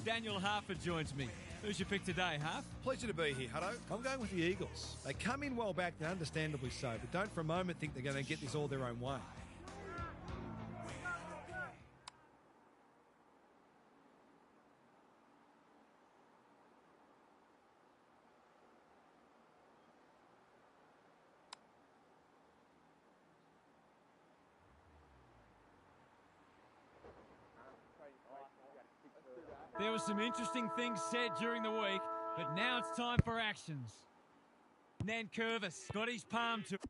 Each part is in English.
Daniel Harford joins me. Who's your pick today, Harf? Pleasure to be here, Hutto. I'm going with the Eagles. They come in well back, and understandably so, but don't for a moment think they're going to get this all their own way. There were some interesting things said during the week, but now it's time for actions. Nankervis got his palm to it.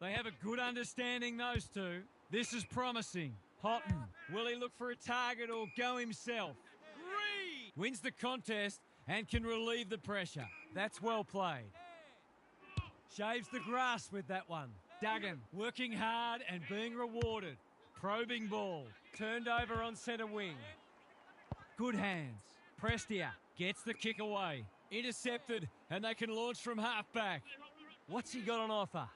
They have a good understanding, those two. This is promising. Houghton, will he look for a target or go himself? Reed wins the contest and can relieve the pressure. That's well played. Shaves the grass with that one. Duggan working hard and being rewarded. Probing ball. Turned over on centre wing. Good hands. Prestia gets the kick away. Intercepted and they can launch from half-back. What's he got on offer?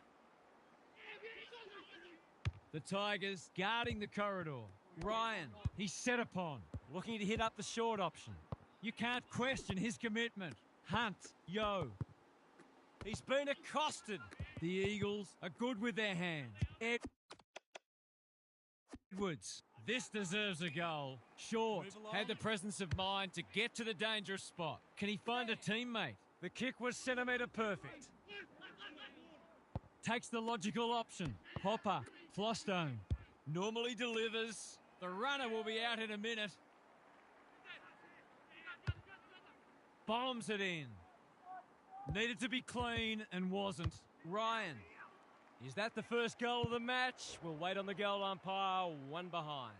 The Tigers guarding the corridor. Ryan, he's set upon. Looking to hit up the short option. You can't question his commitment. Hunt, Yo. He's been accosted. The Eagles are good with their hands. Edwards, this deserves a goal. Short had the presence of mind to get to the dangerous spot. Can he find a teammate? The kick was centimetre perfect. Takes the logical option. Hopper, Flostone, normally delivers. The runner will be out in a minute. Bombs it in. Needed to be clean and wasn't. Ryan, is that the first goal of the match? We'll wait on the goal umpire, one behind.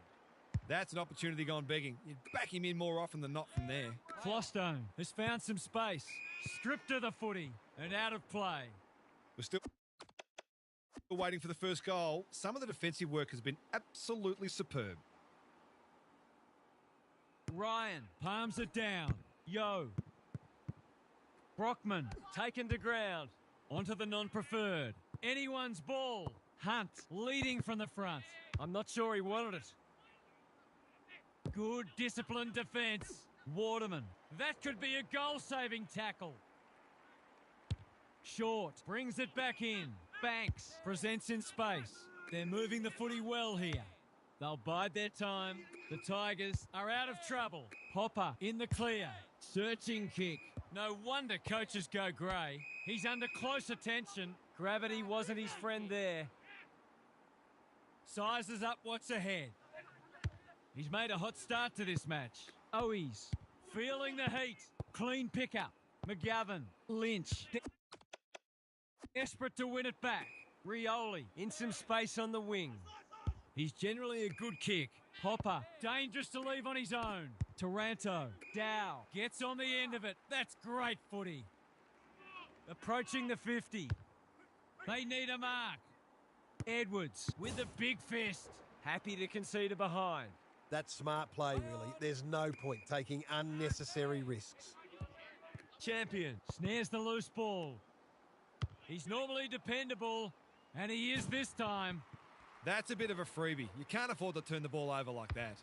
That's an opportunity gone begging. You'd back him in more often than not from there. Flostone has found some space. Stripped of the footy and out of play. We're still waiting for the first goal. Some of the defensive work has been absolutely superb. Ryan palms it down. Yo. Brockman taken to ground. Onto the non-preferred. Anyone's ball. Hunt leading from the front. I'm not sure he wanted it. Good disciplined defence. Waterman. That could be a goal-saving tackle. Short brings it back in. Banks presents in space. They're moving the footy well here. They'll bide their time. The Tigers are out of trouble. Hopper in the clear. Searching kick. No wonder coaches go grey. He's under close attention. Gravity wasn't his friend there. Sizes up what's ahead. He's made a hot start to this match. Owies feeling the heat. Clean pickup. McGovern. Lynch. Desperate to win it back. Rioli in some space on the wing. He's generally a good kick. Hopper, dangerous to leave on his own. Taranto, Dow, gets on the end of it. That's great footy. Approaching the 50. They need a mark. Edwards with the big fist. Happy to concede a behind. That's smart play, really. There's no point taking unnecessary risks. Champion snares the loose ball. He's normally dependable, and he is this time. That's a bit of a freebie. You can't afford to turn the ball over like that.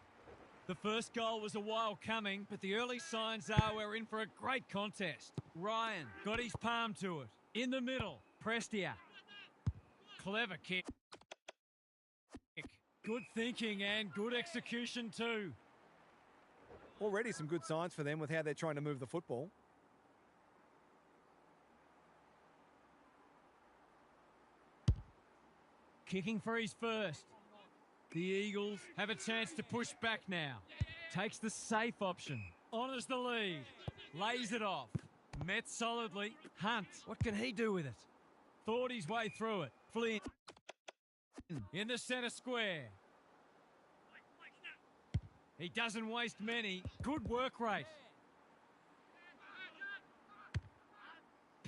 The first goal was a while coming, but the early signs are we're in for a great contest. Ryan got his palm to it. In the middle, Prestia. Clever kick. Good thinking and good execution too. Already some good signs for them with how they're trying to move the football. Kicking for his first. The Eagles have a chance to push back now. Takes the safe option. Honours the lead. Lays it off. Met solidly. Hunt. What can he do with it? Thought his way through it. Flynn. In the centre square. He doesn't waste many. Good work rate.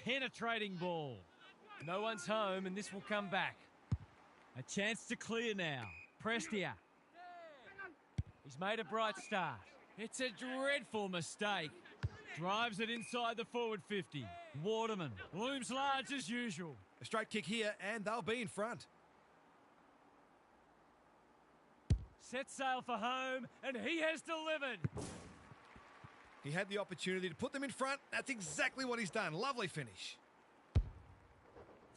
Penetrating ball. No one's home and this will come back. A chance to clear now. Prestia. He's made a bright start. It's a dreadful mistake. Drives it inside the forward 50. Waterman looms large as usual. A straight kick here and they'll be in front. Set sail for home and he has delivered. He had the opportunity to put them in front. That's exactly what he's done. Lovely finish.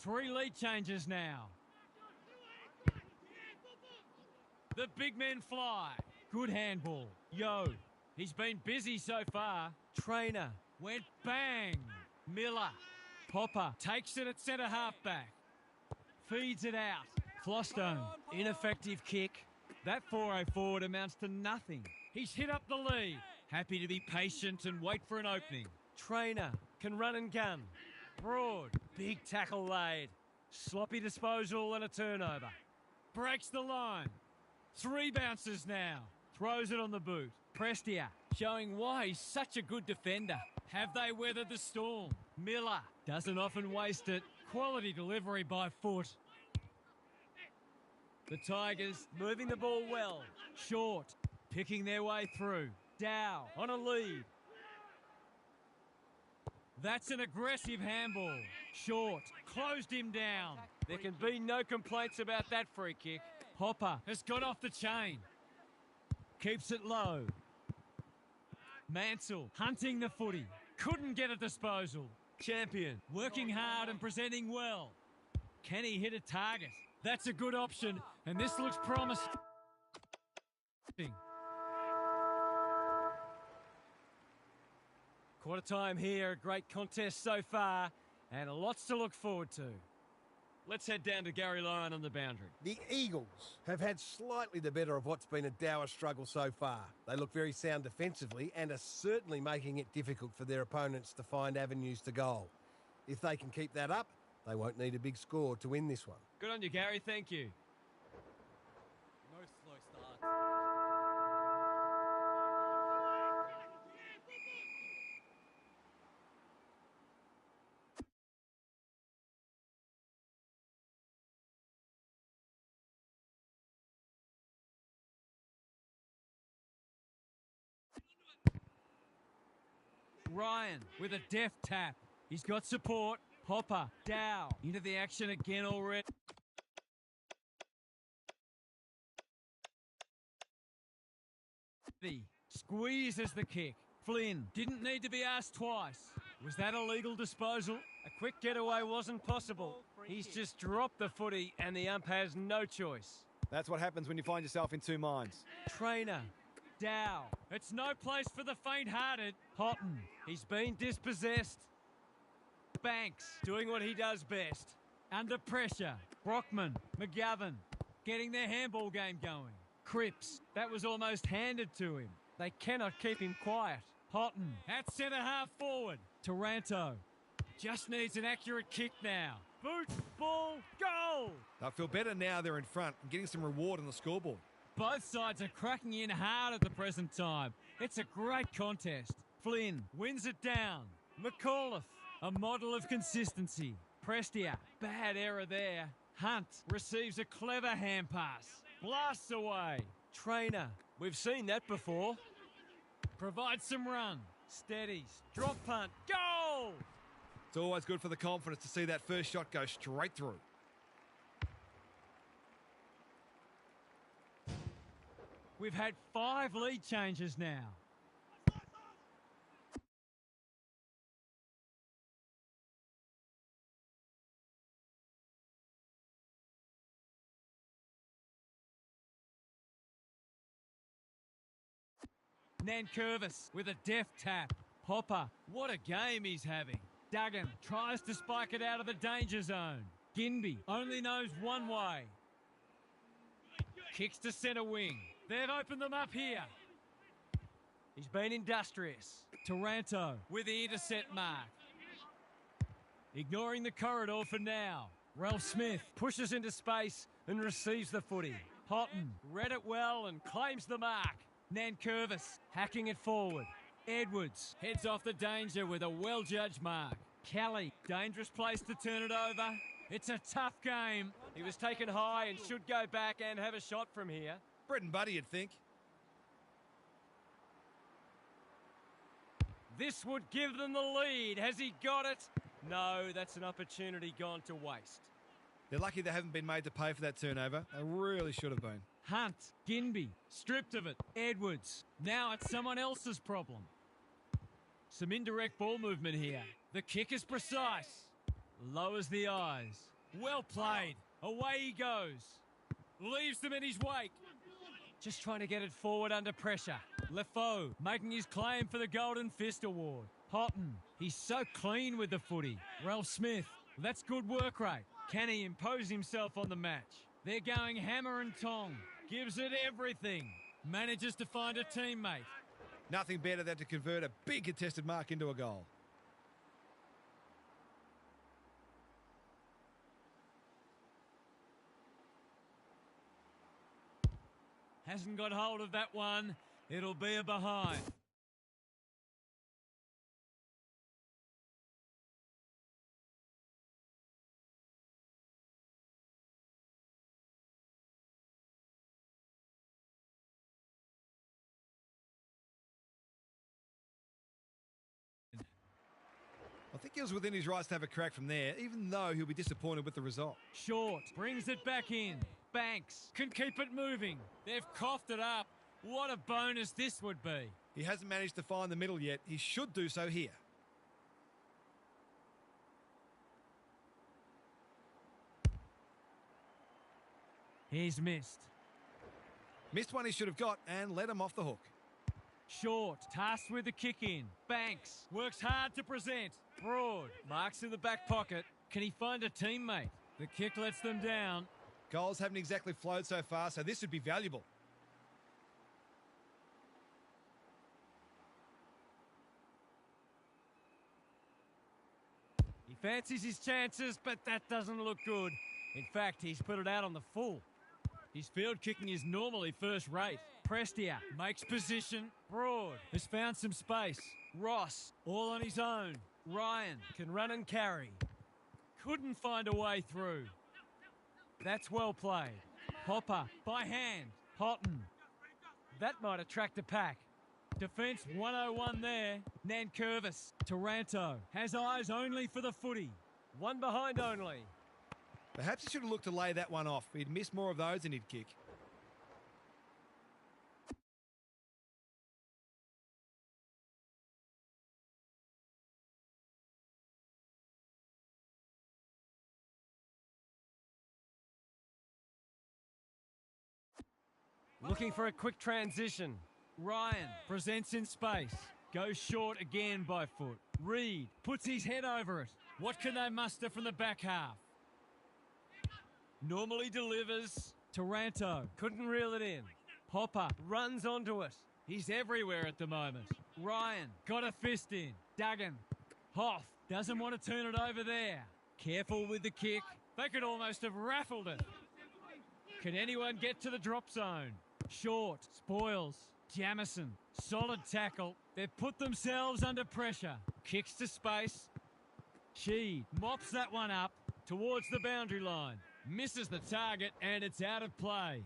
3 lead changes now. The big men fly. Good handball. Yo. He's been busy so far. Trainer. Went bang. Miller. Popper takes it at centre halfback. Feeds it out. Flostone, ineffective kick. That 4-0 forward amounts to nothing. He's hit up the lead. Happy to be patient and wait for an opening. Trainer can run and gun. Broad, big tackle laid. Sloppy disposal and a turnover. Breaks the line. 3 bounces now. Throws it on the boot. Prestia showing why he's such a good defender. Have they weathered the storm? Miller doesn't often waste it. Quality delivery by foot. The Tigers moving the ball well. Short, picking their way through. Dow on a lead. That's an aggressive handball. Short, closed him down. There can be no complaints about that free kick. Hopper has got off the chain. Keeps it low. Mansell hunting the footy. Couldn't get a disposal. Champion working hard and presenting well. Can he hit a target? That's a good option, and this looks promising. Quarter time here, a great contest so far, and lots to look forward to. Let's head down to Gary Lyon on the boundary. The Eagles have had slightly the better of what's been a dour struggle so far. They look very sound defensively and are certainly making it difficult for their opponents to find avenues to goal. If they can keep that up, they won't need a big score to win this one. Good on you, Gary. Thank you. No slow starts. Ryan with a deft tap. He's got support. Hopper, Dow, into the action again already. Squeezes the kick. Flynn didn't need to be asked twice. Was that a legal disposal? A quick getaway wasn't possible. He's just dropped the footy and the ump has no choice. That's what happens when you find yourself in two minds. Trainer, Dow. It's no place for the faint-hearted. Houghton, he's been dispossessed. Banks, doing what he does best. Under pressure. Brockman, McGovern, getting their handball game going. Cripps, that was almost handed to him. They cannot keep him quiet. Houghton, at centre-half forward. Taranto, just needs an accurate kick now. Boot, ball, goal! They'll feel better now they're in front and getting some reward on the scoreboard. Both sides are cracking in hard at the present time. It's a great contest. Flynn wins it down. McAuliffe, a model of consistency. Prestia, bad error there. Hunt receives a clever hand pass. Blasts away. Trainer, we've seen that before. Provides some run. Steadies. Drop punt. Goal! It's always good for the confidence to see that first shot go straight through. We've had 5 lead changes now. Nankervis with a deft tap. Hopper, what a game he's having. Duggan tries to spike it out of the danger zone. Ginby only knows one way. Kicks to centre wing. They've opened them up here. He's been industrious. Taranto with the intercept mark. Ignoring the corridor for now. Ralph Smith pushes into space and receives the footy. Houghton read it well and claims the mark. Nankervis hacking it forward. Edwards heads off the danger with a well-judged mark. Kelly, dangerous place to turn it over. It's a tough game. He was taken high and should go back and have a shot from here. Bread and butter, you'd think. This would give them the lead. Has he got it? No, that's an opportunity gone to waste. They're lucky they haven't been made to pay for that turnover. They really should have been. Hunt, Ginby, stripped of it. Edwards, now it's someone else's problem. Some indirect ball movement here. The kick is precise. Lowers the eyes. Well played. Away he goes. Leaves them in his wake. Just trying to get it forward under pressure. Lefoe making his claim for the Golden Fist Award. Houghton, he's so clean with the footy. Ralph Smith, that's good work rate. Can he impose himself on the match? They're going hammer and tong. Gives it everything. Manages to find a teammate. Nothing better than to convert a big contested mark into a goal. Hasn't got hold of that one. It'll be a behind. I think he was within his rights to have a crack from there, even though he'll be disappointed with the result. Short, brings it back in. Banks can keep it moving. They've coughed it up. What a bonus this would be. He hasn't managed to find the middle yet. He should do so here. He's missed. Missed one he should have got and let him off the hook. Short, tasked with the kick in. Banks works hard to present. Broad, marks in the back pocket. Can he find a teammate? The kick lets them down. Goals haven't exactly flowed so far, so this would be valuable. He fancies his chances, but that doesn't look good. In fact, he's put it out on the full. His field kicking is normally first rate. Prestia makes position. Broad has found some space. Ross, all on his own. Ryan can run and carry. Couldn't find a way through. That's well played. Hopper by hand. Houghton. That might attract a pack. Defence 101 there. Nankervis. Taranto has eyes only for the footy. One behind only. Perhaps he should have looked to lay that one off. He'd miss more of those than he'd kick. Looking for a quick transition. Ryan presents in space. Goes short again by foot. Reed puts his head over it. What can they muster from the back half? Normally delivers. Taranto couldn't reel it in. Hopper runs onto it. He's everywhere at the moment. Ryan got a fist in. Duggan. Hoff doesn't want to turn it over there. Careful with the kick. They could almost have raffled it. Can anyone get to the drop zone? Short. Spoils. Jamison. Solid tackle. They've put themselves under pressure. Kicks to space. Sheed mops that one up towards the boundary line. Misses the target and it's out of play.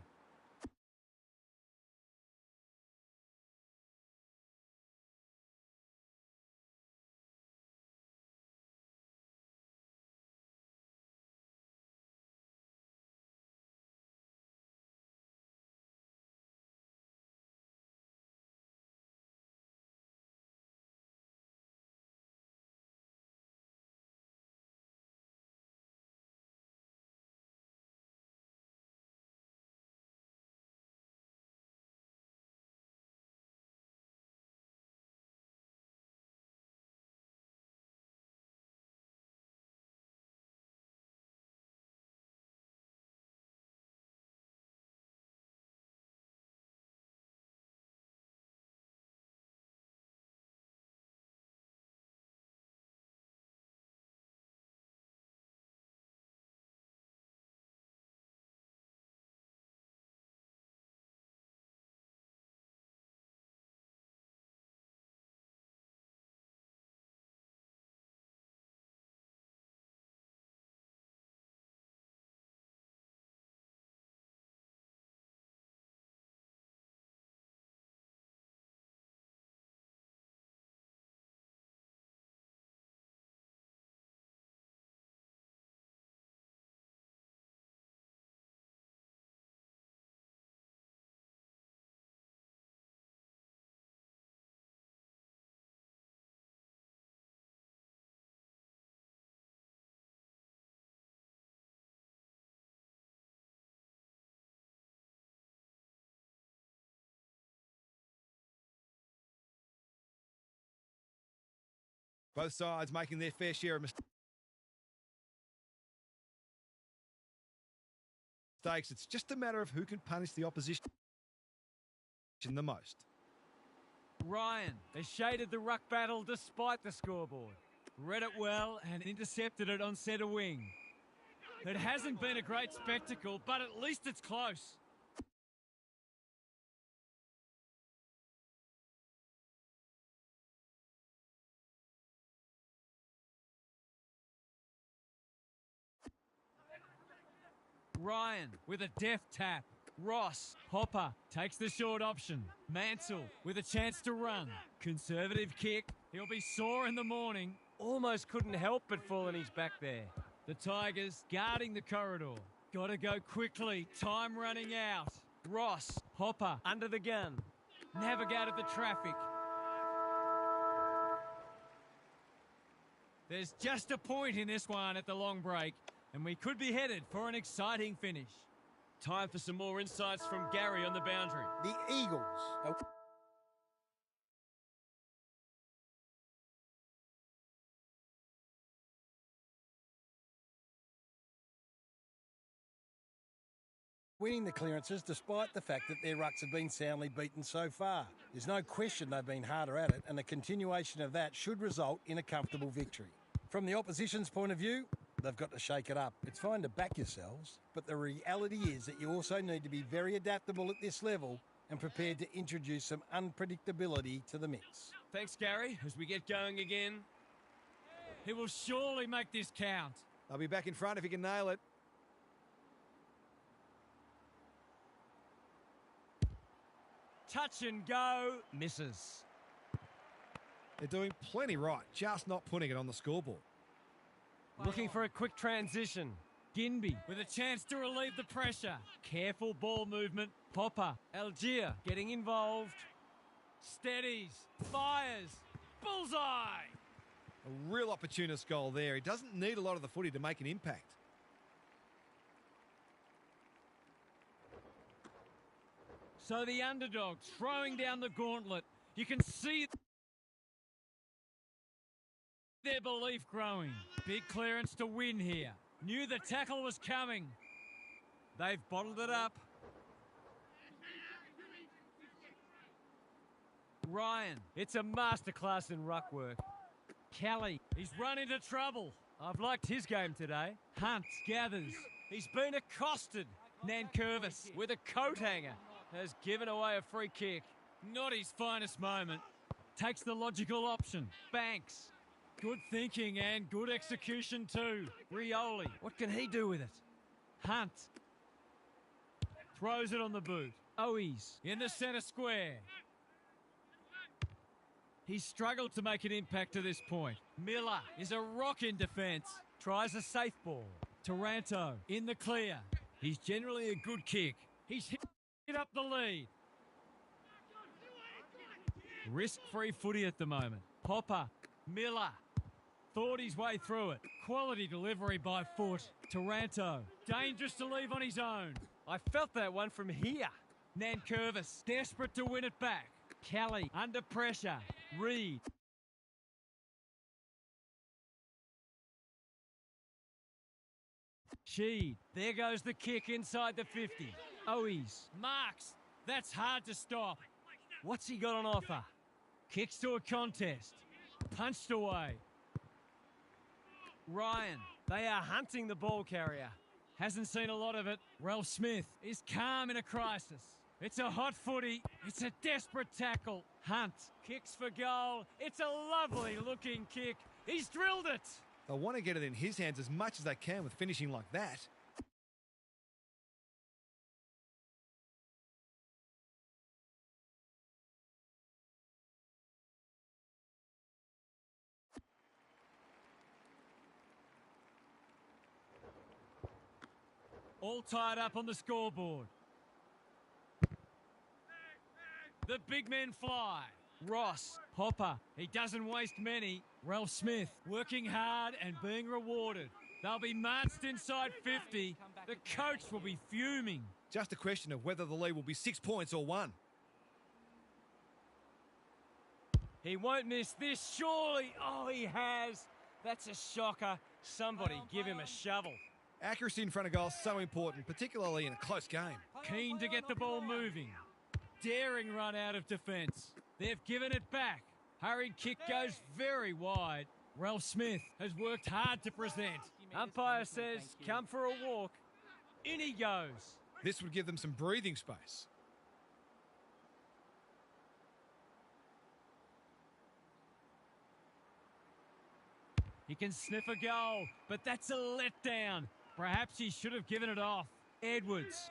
Both sides making their fair share of mistakes. mistakes. It's just a matter of who can punish the opposition the most. Ryan has shaded the ruck battle despite the scoreboard. Read it well and intercepted it on centre wing. It hasn't been a great spectacle, but at least it's close. Ryan with a deft tap. Ross, Hopper takes the short option. Mansell with a chance to run. Conservative kick. He'll be sore in the morning. Almost couldn't help but fall on his back there. The Tigers guarding the corridor. Got to go quickly. Time running out. Ross, Hopper Under the gun. navigated the traffic. There's just a point in this one at the long break, and we could be headed for an exciting finish. Time for some more insights from Gary on the boundary. The Eagles are winning the clearances despite the fact that their rucks have been soundly beaten so far. There's no question they've been harder at it, and a continuation of that should result in a comfortable victory. From the opposition's point of view, they've got to shake it up. It's fine to back yourselves, but the reality is that you also need to be very adaptable at this level and prepared to introduce some unpredictability to the mix. Thanks, Gary. As we get going again, he will surely make this count. They'll be back in front if he can nail it. Touch and go, misses. They're doing plenty right, just not putting it on the scoreboard. Looking for a quick transition. Ginby with a chance to relieve the pressure. Careful ball movement. Popper. Algier getting involved. Steadies. Fires. Bullseye. A real opportunist goal there. He doesn't need a lot of the footy to make an impact. So the underdog throwing down the gauntlet. You can see their belief growing. Big clearance to win here. Knew the tackle was coming. They've bottled it up. Ryan. It's a masterclass in ruck work. Kelly. He's run into trouble. I've liked his game today. Hunt gathers. He's been accosted. Nankervis With a coat hanger. Has given away a free kick. not his finest moment. Takes the logical option. Banks. Good thinking and good execution too. Rioli. What can he do with it? Hunt. Throws it on the boot. Owies in the centre square. He's struggled to make an impact to this point. Miller is a rock in defence. Tries a safe ball. Taranto in the clear. He's generally a good kick. He's hit up the lead. Risk-free footy at the moment. Popper. Miller. Thought his way through it. Quality delivery by foot. Taranto. Dangerous to leave on his own. I felt that one from here. Nankervis. Desperate to win it back. Kelly. Under pressure. Reed. Sheed. There goes the kick inside the 50. Owies. Marks. That's hard to stop. What's he got on offer? Kicks to a contest. Punched away. Ryan. They are hunting the ball carrier. Hasn't seen a lot of it. Ralph Smith is calm in a crisis. It's a hot footy. It's a desperate tackle. Hunt. Kicks for goal. It's a lovely looking kick. He's drilled it. They'll want to get it in his hands as much as they can with finishing like that. All tied up on the scoreboard. The big men fly. Ross. Hopper. He doesn't waste many. Ralph Smith working hard and being rewarded. They'll be marched inside 50. The coach will be fuming. Just a question of whether the lead will be 6 points or 1. He won't miss this, surely. Oh, he has. That's a shocker. Somebody give him a shovel. Accuracy in front of goal is so important, particularly in a close game. Keen to get the ball moving. Daring run out of defence. They've given it back. Hurried kick goes very wide. Ralph Smith has worked hard to present. Umpire says, come for a walk. In he goes. This would give them some breathing space. He can sniff a goal, but that's a letdown. Perhaps he should have given it off. Edwards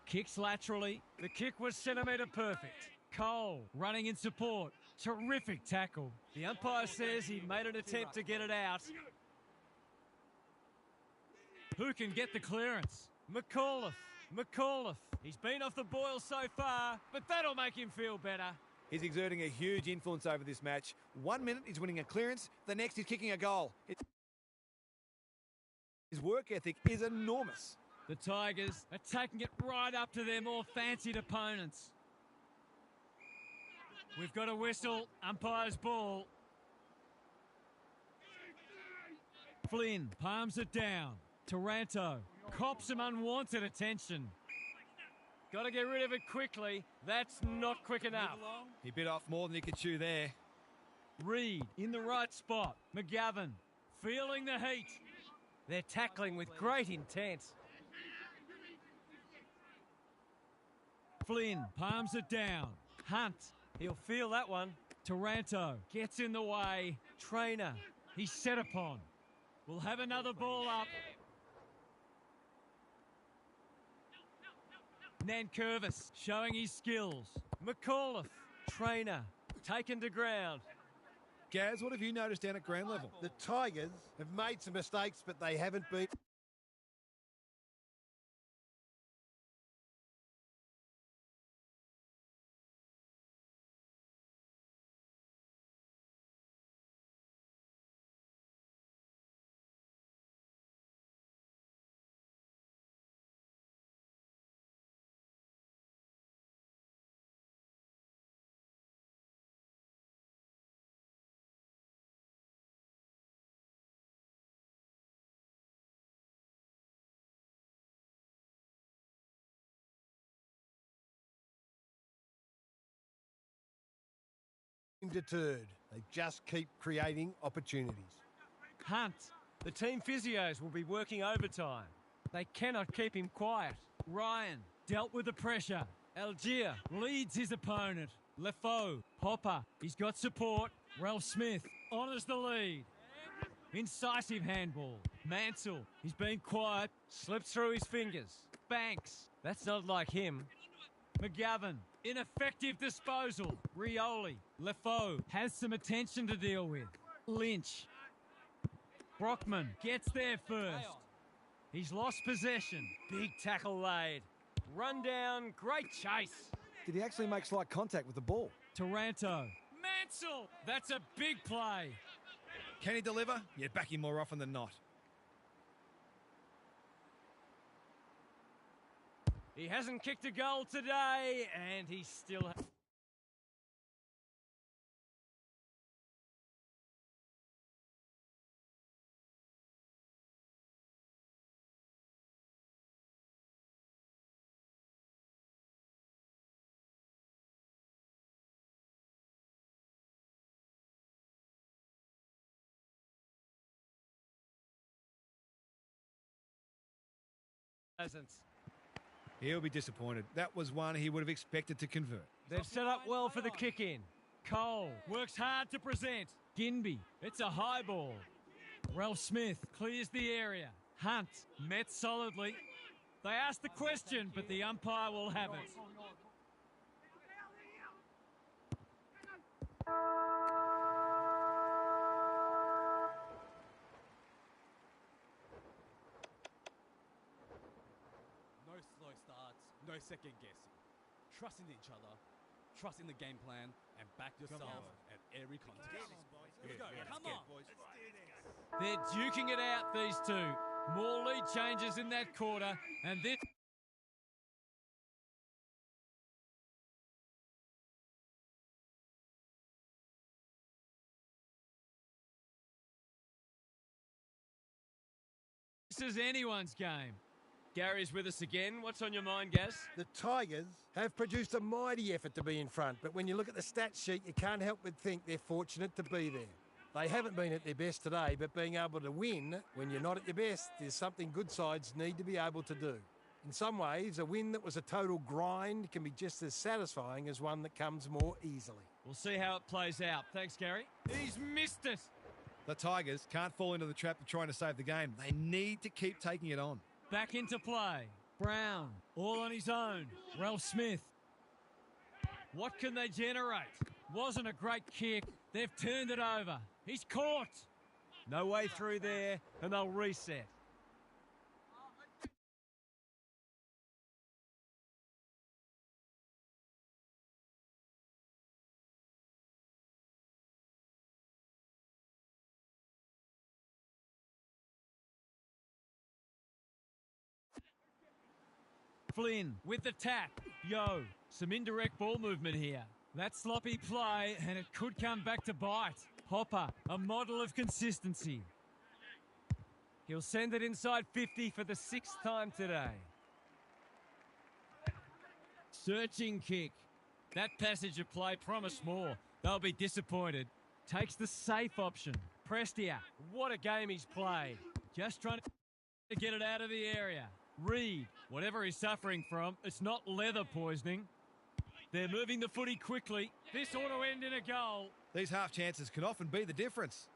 kicks laterally. The kick was centimetre perfect. Cole running in support. Terrific tackle. The umpire says he made an attempt to get it out. Who can get the clearance? McAuliffe. He's been off the boil so far, but that'll make him feel better. He's exerting a huge influence over this match. 1 minute he's winning a clearance, the next he's kicking a goal. His work ethic is enormous. The Tigers are taking it right up to their more fancied opponents. We've got a whistle, umpire's ball. Flynn palms it down. Taranto cops some unwanted attention. Got to get rid of it quickly. That's not quick enough. He bit off more than he could chew there. Reed in the right spot. McGovern feeling the heat. They're tackling with great intent. Flynn palms it down. Hunt. He'll feel that one. Taranto gets in the way. Trainer. He's set upon. We'll have another ball up. Nankervis showing his skills. McAuliffe. Trainer. Taken to ground. Gaz, what have you noticed down at ground level? The Tigers have made some mistakes, but they haven't been... deterred. They just keep creating opportunities. Hunt. The team physios will be working overtime. They cannot keep him quiet. Ryan dealt with the pressure. Algier leads his opponent. Lefoe. Hopper. He's got support. Ralph Smith honours the lead. Incisive handball. Mansell. He's been quiet. Slipped through his fingers. Banks. That's not like him. McGovern. Ineffective disposal. Rioli. Lefoe has some attention to deal with. Lynch. Brockman gets there first. He's lost possession. Big tackle laid. Run down, great chase. Did he actually make slight contact with the ball? Taranto. Mansell. That's a big play. Can he deliver? Yeah, back him more often than not. He hasn't kicked a goal today, and he still... hasn't. He'll be disappointed. That was one he would have expected to convert. They've set up well for the kick-in. Cole works hard to present. Ginby. It's a high ball. Ralph Smith clears the area. Hunt met solidly. They asked the question, but the umpire will have it. No slow starts, no second guessing. Trust in each other, trust in the game plan, and back yourself at every contest. Let's go, come on! They're duking it out, these two. More lead changes in that quarter, and this... This is anyone's game. Gary's with us again. What's on your mind, Gaz? The Tigers have produced a mighty effort to be in front, but when you look at the stats sheet, you can't help but think they're fortunate to be there. They haven't been at their best today, but being able to win when you're not at your best is something good sides need to be able to do. In some ways, a win that was a total grind can be just as satisfying as one that comes more easily. We'll see how it plays out. Thanks, Gary. He's missed it. The Tigers can't fall into the trap of trying to save the game. They need to keep taking it on. Back into play. Brown, all on his own. Ralph Smith. What can they generate? Wasn't a great kick. They've turned it over. He's caught. No way through there, and they'll reset. Flynn with the tap. Yo, some indirect ball movement here. That sloppy play, and it could come back to bite. Hopper, a model of consistency. He'll send it inside 50 for the 6th time today. Searching kick. That passage of play promised more. They'll be disappointed. Takes the safe option. Prestia, What a game he's played. just trying to get it out of the area. Reed, whatever he's suffering from, it's not leather poisoning. They're moving the footy quickly. This ought to end in a goal. These half chances can often be the difference.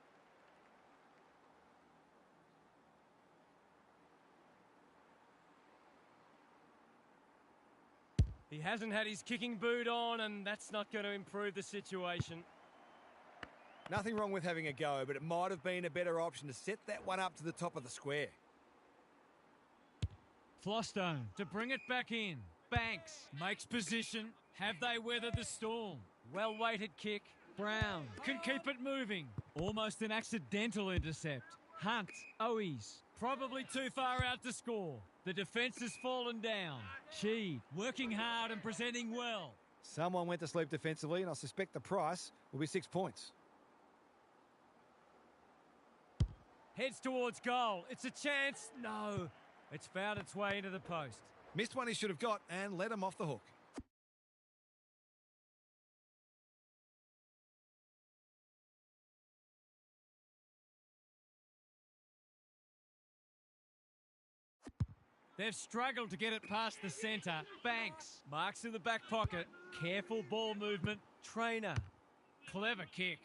He hasn't had his kicking boot on, and that's not going to improve the situation. Nothing wrong with having a go, but it might have been a better option to set that one up to the top of the square. Flostone to bring it back in. Banks makes position. Have they weathered the storm? Well-weighted kick. Brown can keep it moving. Almost an accidental intercept. Hunt, Owies, probably too far out to score. The defence has fallen down. Sheed working hard and presenting well. Someone went to sleep defensively, and I suspect the price will be 6 points. Heads towards goal. It's a chance. No. It's found its way into the post. Missed one he should have got and let him off the hook. They've struggled to get it past the centre. Banks marks in the back pocket. Careful ball movement. Trainer. Clever kick.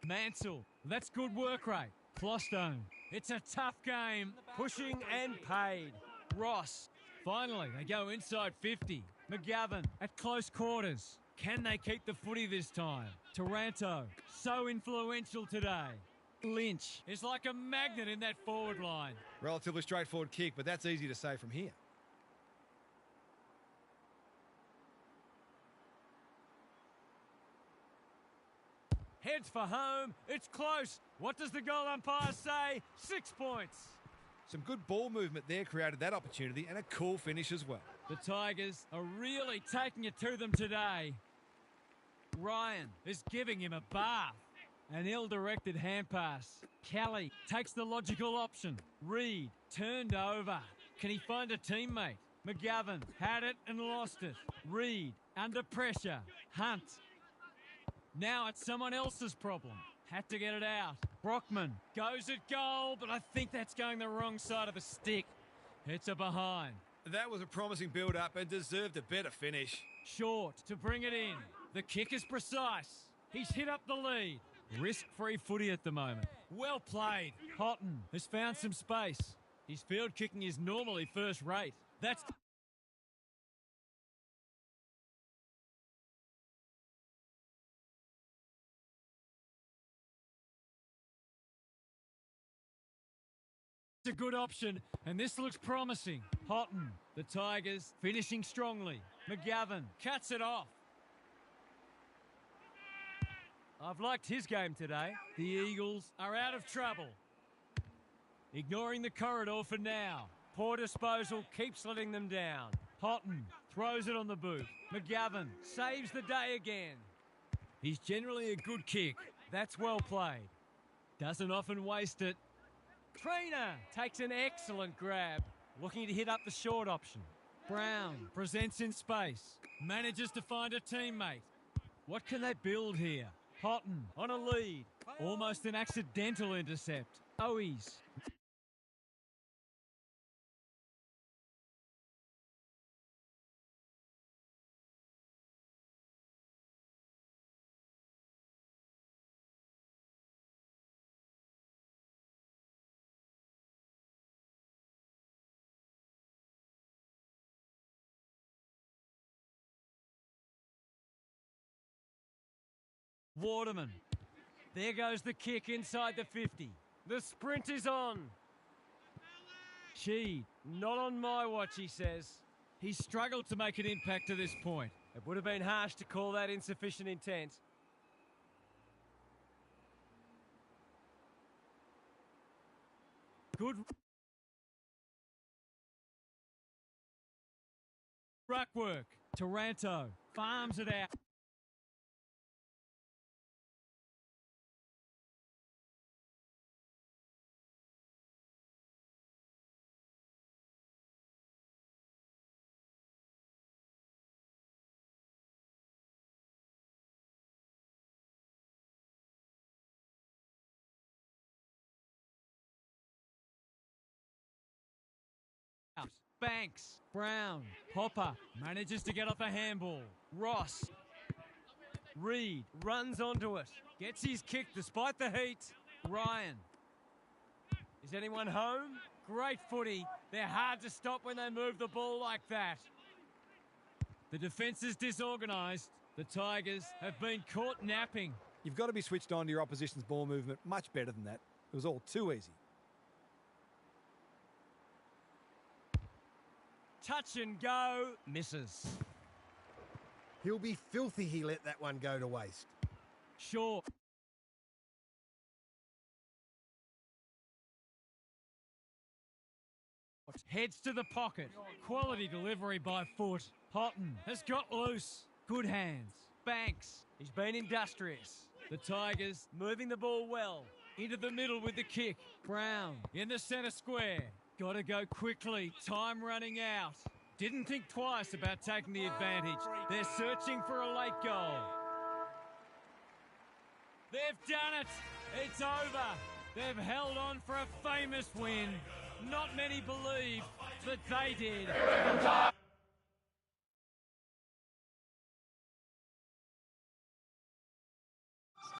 Mansell. That's good work rate. Flostone. It's a tough game. Pushing and paid. Ross. Finally, they go inside 50. McGovern at close quarters. Can they keep the footy this time? Taranto. So influential today. Lynch is like a magnet in that forward line. Relatively straightforward kick, but that's easy to say from here. Heads for home. It's close. What does the goal umpire say? 6 points. Some good ball movement there created that opportunity, and a cool finish as well. The Tigers are really taking it to them today. Ryan is giving him a bath. An ill-directed hand pass. Kelly takes the logical option. Reed turned over. Can he find a teammate? McGovern had it and lost it. Reed under pressure. Hunt. Now it's someone else's problem. Had to get it out. Brockman goes at goal, but I think that's going the wrong side of the stick. It's a behind. That was a promising build-up and deserved a better finish. Short to bring it in. The kick is precise. He's hit up the lead. Risk-free footy at the moment. Well played. Houghton has found some space. His field kicking is normally first rate. That's a good option, and this looks promising. Houghton, the Tigers, finishing strongly. McGovern cuts it off. I've liked his game today. The Eagles are out of trouble. Ignoring the corridor for now. Poor disposal keeps letting them down. Houghton throws it on the boot. McGovern saves the day again. He's generally a good kick. That's well played. Doesn't often waste it. Trainer takes an excellent grab, looking to hit up the short option. Brown presents in space, manages to find a teammate. What can they build here? Houghton on a lead, almost an accidental intercept. Owies. Waterman. There goes the kick inside the 50. The sprint is on. Sheed. Not on my watch, he says. He's struggled to make an impact to this point. It would have been harsh to call that insufficient intent. Good ruck work. Taranto farms it out. Banks, Brown, Hopper manages to get off a handball. Ross, Reed runs onto it. gets his kick despite the heat. Ryan, Is anyone home? great footy. They're hard to stop when they move the ball like that. The defence is disorganised. The Tigers have been caught napping. You've got to be switched on to your opposition's ball movement much better than that. It was all too easy. Touch and go. Misses. He'll be filthy he let that one go to waste. Shaw. Heads to the pocket. Quality delivery by foot. Houghton has got loose. Good hands. Banks. He's been industrious. The Tigers Moving the ball well. into the middle with the kick. Brown in the centre square. Got to go quickly. Time running out. Didn't think twice about taking the advantage. They're searching for a late goal. They've done it. It's over. They've held on for a famous win. Not many believe, but they did.